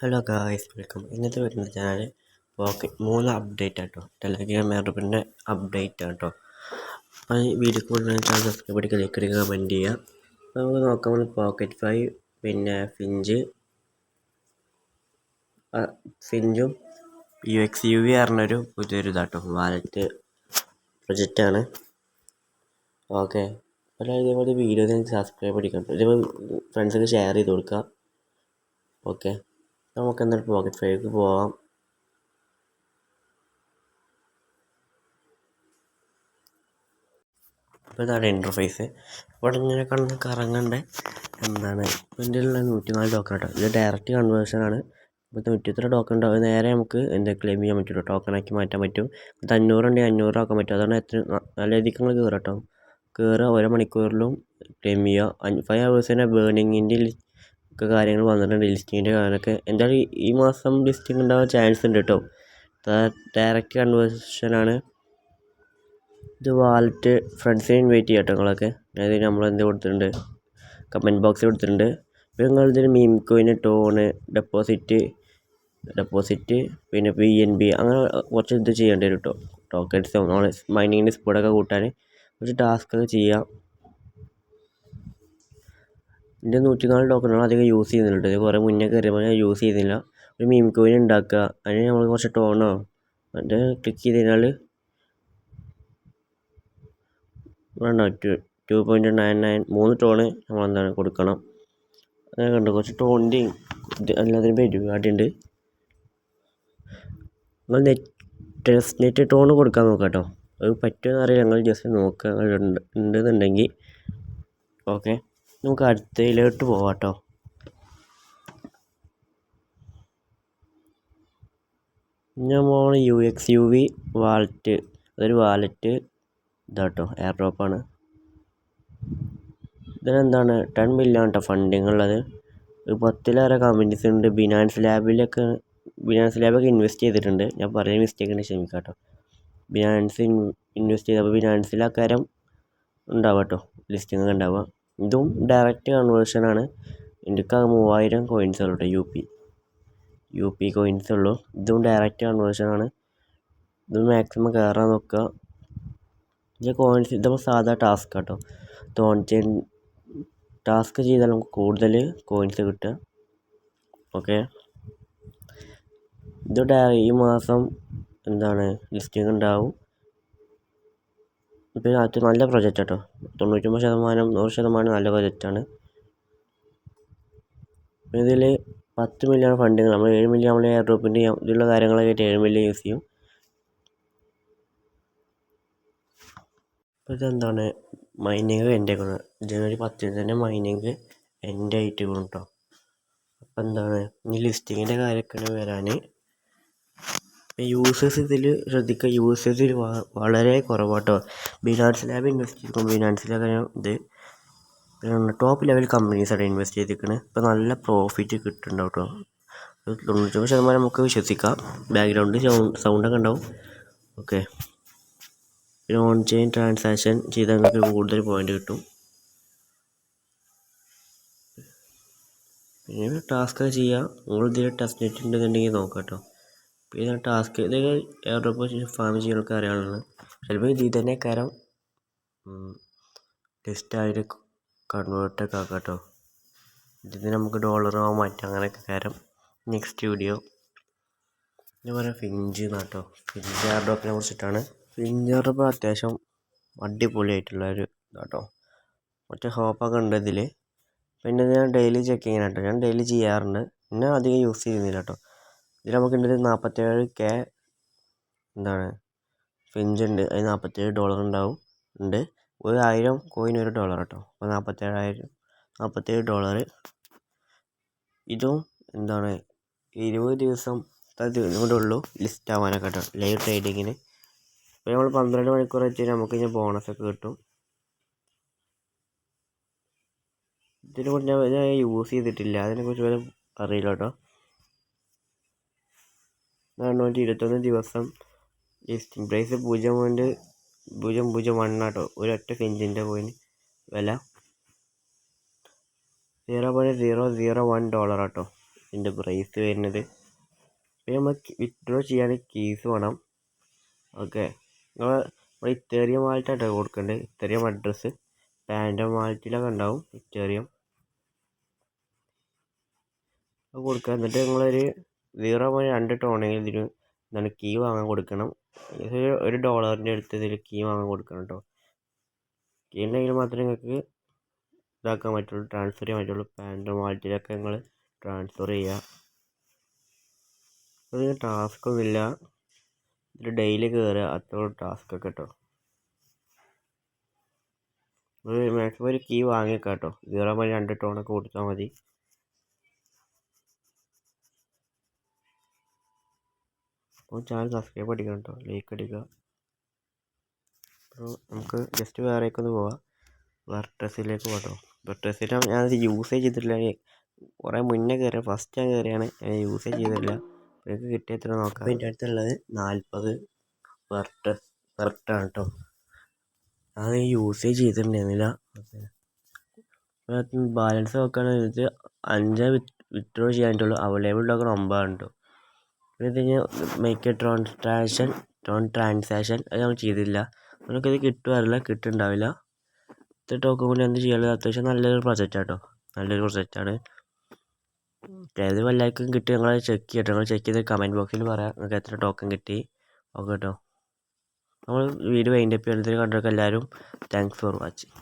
Hello guys, welcome. ഇന്നത്തെ വരുന്ന channel pocket 3 update ആട്ടോ. ടെലഗ്രാം എയർഡ്രോപ്പിൻ്റെ അപ്ഡേറ്റ് ആട്ടോ. അപ്പോൾ ഈ വീഡിയോ കൂടുതൽ ചാനൽ സബ്സ്ക്രൈബ് അടിക്കുക, ലൈക്ക് അടിക്കുക, കമൻറ്റ് ചെയ്യുക. അപ്പോൾ നമുക്ക് നോക്കാം. പോക്കറ്റ് 5 പിന്നെ ഫിഞ്ചും UXUV പറഞ്ഞൊരു പുതിയൊരു ഇതാട്ടോ, വാലറ്റ് പ്രൊജക്റ്റാണ്. ഓക്കെ, അപ്പോൾ ഇതേപോലെ വീഡിയോ നിങ്ങൾക്ക് സബ്സ്ക്രൈബ് അടിക്കാം. ഇതേപോലെ ഫ്രണ്ട്സൊക്കെ ഷെയർ ചെയ്ത് കൊടുക്കുക. ഓക്കെ, നമുക്ക് എന്തായാലും പോക്കറ്റ് 5ക്ക് പോവാം. അപ്പോൾ ഇതാണ് ഇൻ്റർഫേസ്. ഇവിടെ ഇങ്ങനെ കണ്ണ് കറങ്ങേണ്ട എന്താണ് ഇതിൻ്റെ ഉള്ള 104 ടോക്കൺ കേട്ടോ. ഇത് ഡയറക്റ്റ് കൺവേർഷനാണ്. ഇപ്പോൾ 103 ടോക്കൺ ഉണ്ടാവും. നേരെ നമുക്ക് എന്താ ക്ലെയിം ചെയ്യാൻ പറ്റുമല്ലോ, ടോക്കണാക്കി മാറ്റാൻ പറ്റും. 500 ഉണ്ടെങ്കിൽ 500 ആക്കാൻ പറ്റും. അതാണ് നല്ല രീതിക്ക് നിങ്ങൾ കയറുക കേട്ടോ. കയറുക, ഓരോ മണിക്കൂറിലും ക്ലെയിം ചെയ്യുക. 5 ഹവേഴ്സിൻ്റെ ബേണിങ്ങിൻ്റെ ഒക്കെ കാര്യങ്ങൾ വന്നിട്ടുണ്ട്. ലിസ്റ്റിങ്ങിൻ്റെ കാര്യമൊക്കെ എന്തായാലും ഈ മാസം ലിസ്റ്റിംഗ് ഉണ്ടാവാൻ ചാൻസ് ഉണ്ട് കേട്ടോ. ഡയറക്റ്റ് കൺവേർഷനാണ്. ഇത് വാലറ്റ് ഫ്രണ്ട്സിനെ ഇൻവൈറ്റ് ചെയ്യാം കേട്ടോ നിങ്ങളൊക്കെ. അതായത് നമ്മളെന്ത് കൊടുത്തിട്ടുണ്ട്, കമൻറ്റ് ബോക്സിൽ കൊടുത്തിട്ടുണ്ട്. ഇപ്പോൾ നിങ്ങളിതിന് മീം കോയിന്, ടോണ്, ഡെപ്പോസിറ്റ് പിന്നെ BNB അങ്ങനെ കുറച്ച് ഇത് ചെയ്യേണ്ടി വരും കേട്ടോ. ടോക്കൺസ് നമ്മൾ മൈനിങ്ങിൻ്റെ സ്പീഡൊക്കെ കൂട്ടാൻ കുറച്ച് ടാസ്കൊക്കെ ചെയ്യാം. എൻ്റെ 104 ടോക്കണുകൾ അധികം യൂസ് ചെയ്യുന്നുണ്ട്. ഇത് കുറേ മുന്നേ കയറിയപ്പോൾ ഞാൻ യൂസ് ചെയ്യുന്നില്ല. ഒരു മീം കോയിൻ ഉണ്ടാക്കുക, അതിന് നമ്മൾ കുറച്ച് ടോണോ മറ്റേ ക്ലിക്ക് ചെയ്ത് കഴിഞ്ഞാൽ വേണ്ട 2.99 3 ടോണ് നമ്മളെന്താണ് കൊടുക്കണം. അങ്ങനെ കണ്ടു കുറച്ച് ടോണിൻ്റെയും എല്ലാത്തിനും പരിപാടിയുണ്ട്. നിങ്ങൾ നെറ്റ് ടോണ് കൊടുക്കാൻ നോക്കാം കേട്ടോ. അത് പറ്റുമെന്ന് അറിയില്ല, ഞങ്ങൾ ജസ്റ്റ് നോക്കുക ഉണ്ടെന്നുണ്ടെങ്കിൽ. ഓക്കെ, നമുക്ക് അടുത്തതിലോട്ട് പോവാം കേട്ടോ. ഞാൻ പോകണ UXUV വാലറ്റ്, അതൊരു വാലറ്റ് ഇതാട്ടോ, എയർ ഡ്രോപ്പാണ്. ഇതിനെന്താണ് 10 മില്യൺ കേട്ടോ ഫണ്ടിങ് ഉള്ളത്. 10ലേറെ കമ്പനീസ് ഉണ്ട്. ബിനാൻസ് ലാബൊക്കെ ഇൻവെസ്റ്റ് ചെയ്തിട്ടുണ്ട്. ഞാൻ പറയുന്ന മിസ്റ്റേക്ക് ഉണ്ട്, ക്ഷമിക്കാം കേട്ടോ. ബിനാൻസ് ഇൻവെസ്റ്റ് ചെയ്തപ്പോൾ ബിനാൻസിലാക്കാരം ഉണ്ടാവുക കേട്ടോ, ലിസ്റ്റിംഗ് ഒക്കെ ഉണ്ടാവുക. ഇതും ഡയറക്റ്റ് കൺവേർഷനാണ്. എനിക്ക് 3000 കോയിൻസ് ഉള്ളൂ കേട്ടോ, UP കോയിൻസ് ഉള്ളൂ. ഇതും ഡയറക്റ്റ് കൺവേർഷനാണ്. ഇത് മാക്സിമം കയറാൻ നോക്കുക. ഇത് കോയിൻസ് ഇതപ്പോൾ സാധാ ടാസ്ക് കേട്ടോ. തോന്നിച്ച ടാസ്ക് ചെയ്താൽ നമുക്ക് കൂടുതൽ കോയിൻസ് കിട്ടുക. ഓക്കെ, ഇത് ഈ മാസം എന്താണ് ലിസ്റ്റിംഗ് ഉണ്ടാവും. ഇപ്പം അത് നല്ല പ്രൊജക്റ്റ് കേട്ടോ. 99%, 100% നല്ല പ്രൊജക്റ്റാണ്. ഇതിൽ 10 മില്യൺ ഫണ്ടിങ്, നമ്മൾ 7 മില്യൺ നമ്മൾ എയർ ഡ്രോപ്പിൻ്റെ ഇതിലുള്ള കാര്യങ്ങളൊക്കെ 7 മില്യൺ യൂസ് ചെയ്യും. അപ്പോൾ ഇതെന്താണ് മൈനിങ് എൻ്റെ ജനുവരി 10 തന്നെ മൈനിങ് എൻ്റെ ആയിട്ട് കേട്ടോ. അപ്പോൾ എന്താണ് ഈ ലിസ്റ്റിങ്ങിൻ്റെ കാര്യമൊക്കെ വരാൻ യൂസേഴ്സ് ഇതിൽ ശ്രദ്ധിക്കുക. യൂസേഴ്സ് വളരെ കുറവാട്ടോ. ബിനാൻസ് ലാബ് ഇൻവെസ്റ്റ് ചെയ്തിരിക്കും. ബിനാൻസിലൊക്കെ ഇത് ടോപ്പ് ലെവൽ കമ്പനീസാണ് ഇൻവെസ്റ്റ് ചെയ്തിരിക്കുന്നത്. ഇപ്പോൾ നല്ല പ്രോഫിറ്റ് കിട്ടുന്നുണ്ടാവും കേട്ടോ. 99% നമുക്ക് വിശ്വസിക്കാം. ബാക്ക്ഗ്രൗണ്ട് സൗണ്ടൊക്കെ ഉണ്ടാവും. ഓക്കെ, പിന്നെ ഓൺ ചെയിൻ ട്രാൻസാക്ഷൻ ചെയ്താൽ നിങ്ങൾക്ക് കൂടുതൽ പോയിൻ്റ് കിട്ടും. പിന്നെ ടാസ്ക് ചെയ്യുക. നിങ്ങളിതിൽ ടെസ്റ്റ് നെറ്റ് ഉണ്ടെന്നുണ്ടെങ്കിൽ നോക്കാം കേട്ടോ. പിന്നെ ടാസ്ക് ഇതൊക്കെ എയർ ഡ്രോപ്പ് ഫാം ചെയ്യാനൊക്കെ അറിയാനുള്ളത്. ചിലപ്പോൾ ഇതിൽ തന്നെ കാരം ടെസ്റ്റായിട്ട് കൺവേർട്ടൊക്കെ ആക്കാം കേട്ടോ. ഇതിന് നമുക്ക് ഡോളറോ മാറ്റാം, അങ്ങനെയൊക്കെ കാരം. നെക്സ്റ്റ് വീഡിയോ ഞാൻ പറയാം ഫിഞ്ച് എന്നാട്ടോ. ഫിഞ്ച് എയർ ഡ്രോപ്പിനെ കുറിച്ചിട്ടാണ്. ഫിഞ്ച് എയർ ഡ്രോപ്പ് അത്യാവശ്യം അടിപൊളിയായിട്ടുള്ളൊരു ഇതാട്ടോ. മറ്റേ ഹോപ്പൊക്കെ ഉണ്ട് ഇതിൽ. പിന്നെ ഞാൻ ഡെയിലി ചെക്ക് ചെയ്യാനാട്ടോ. ഞാൻ ഡെയിലി ചെയ്യാറുണ്ട്. പിന്നെ അധികം യൂസ് ചെയ്യുന്നില്ല കേട്ടോ. ഇതിൽ നമുക്ക് ഉണ്ട് 47K എന്താണ് ഫിഞ്ച് ഉണ്ട്. അതിന് $47 ഉണ്ടാവും. ഒരു 1000 കോയിൻ $1 കേട്ടോ. അപ്പോൾ $47. ഇതും എന്താണ് 20 ദിവസം കൂടെ ഉള്ളൂ ലിസ്റ്റ് ആവാനൊക്കെ കേട്ടോ, ലൈവ് ട്രേഡിങ്ങിന്. അപ്പോൾ നമ്മൾ 12 മണിക്കൂർ വെച്ച് നമുക്ക് ഇനി ബോണസൊക്കെ കിട്ടും. ഇതിനെക്കുറിച്ച് ഞാൻ യൂസ് ചെയ്തിട്ടില്ല, അതിനെക്കുറിച്ച് വരെ അറിയില്ല കേട്ടോ. 421 ദിവസം ലിസ്റ്റിംഗ് പ്രൈസ് 0.001 കേട്ടോ. ഒരൊറ്റ ഫിഞ്ചിൻ്റെ കോയിന് വില $0.001 കേട്ടോ. ഇതിൻ്റെ പ്രൈസ് വരുന്നത്. പിന്നെ നമ്മൾ വിത്ഡ്രോ ചെയ്യാൻ കീസ് വേണം. ഓക്കെ, നമ്മൾ ഇത്തേറിയം വാലറ്റായിട്ടോ കൊടുക്കേണ്ടത്. ഇത്തേറിയം അഡ്രസ്സ് പാൻഡം വാലറ്റിലൊക്കെ ഉണ്ടാവും ഇത്തേറിയം, അത് കൊടുക്കുക. എന്നിട്ട് നിങ്ങളൊരു 0.2 ടോണെങ്കിലും ഇതിന് എന്താണ് കീ വാങ്ങാൻ കൊടുക്കണം. $1 അടുത്ത് ഇതിൽ കീ വാങ്ങാൻ കൊടുക്കണം കേട്ടോ. കീ ഉണ്ടെങ്കിൽ മാത്രമേ നിങ്ങൾക്ക് ഇതാക്കാൻ പറ്റുള്ളൂ, ട്രാൻസ്ഫർ ചെയ്യാൻ പറ്റുള്ളൂ. പാൻഡം വാലറ്റിലൊക്കെ നിങ്ങൾ ട്രാൻസ്ഫർ ചെയ്യുക. അതിന് ടാസ്ക് ഒന്നുമില്ല, ഇതിൽ ഡെയിലി കയറുക, അത്ര ടാസ്ക് ഒക്കെ കേട്ടോ. മാക്സിമം ഒരു കീ വാങ്ങിയേക്കാം കേട്ടോ. 0.2 ടോണൊക്കെ കൊടുത്താൽ മതി. അപ്പോൾ ചാനൽ സബ്സ്ക്രൈബ് അടിക്കണം കേട്ടോ, ലൈക്ക് അടിക്കുക. അപ്പോൾ നമുക്ക് ജസ്റ്റ് വേറേക്കൊന്ന് പോവാം, വെർട്ടസിലേക്ക് പോകാം. വെർട്ടസിൽ ഞാനത് യൂസേജ് ചെയ്തിട്ടില്ല, കുറേ മുന്നേ കയറിയ, ഫസ്റ്റ് ഞാൻ കയറിയാണ്, ഞാൻ യൂസേജ് ചെയ്തിട്ടില്ല. നിങ്ങൾക്ക് കിട്ടിയ എത്ര നോക്കാം. അതിൻ്റെ അടുത്തുള്ളത് 40 വെർട്ടാണ് കേട്ടോ. അത് യൂസേജ് ചെയ്തിട്ടുണ്ടായിരുന്നില്ല. ബാലൻസ് നോക്കുകയാണെങ്കിൽ 5 വിത്ഡ്രോ ചെയ്യാനായിട്ടുള്ളൂ. അവൈലബിൾ ടോക്കൺ 9 കേട്ടോ. പിന്നെ ഇതിന് മേക്ക് എ ട്രാൻസാക്ഷൻ അത് നമ്മൾ ചെയ്തില്ല. നമുക്കിത് കിട്ടുമാറില്ല, കിട്ടുന്നുണ്ടാവില്ല. ഇത്ര ടോക്കൺ കൊണ്ട് എന്ത് ചെയ്യാനുള്ളത്? അത്യാവശ്യം നല്ലൊരു പ്രൊജക്റ്റാണ് കേട്ടോ, നല്ലൊരു പ്രൊജക്റ്റാണ്. ഏത് എല്ലാവർക്കും കിട്ടി നിങ്ങൾ ചെക്ക് ചെയ്യട്ടോ. നിങ്ങൾ ചെക്ക് ചെയ്ത് കമൻറ്റ് ബോക്സിൽ പറയാം നിങ്ങൾക്ക് എത്ര ടോക്കൺ കിട്ടി. ഓക്കെ കേട്ടോ, നമ്മൾ വീഡിയോ വൈൻഡപ്പ് ചെയ്യുന്നതിന് കണ്ടൊക്കെ എല്ലാവരും താങ്ക്സ് ഫോർ വാച്ചിങ്.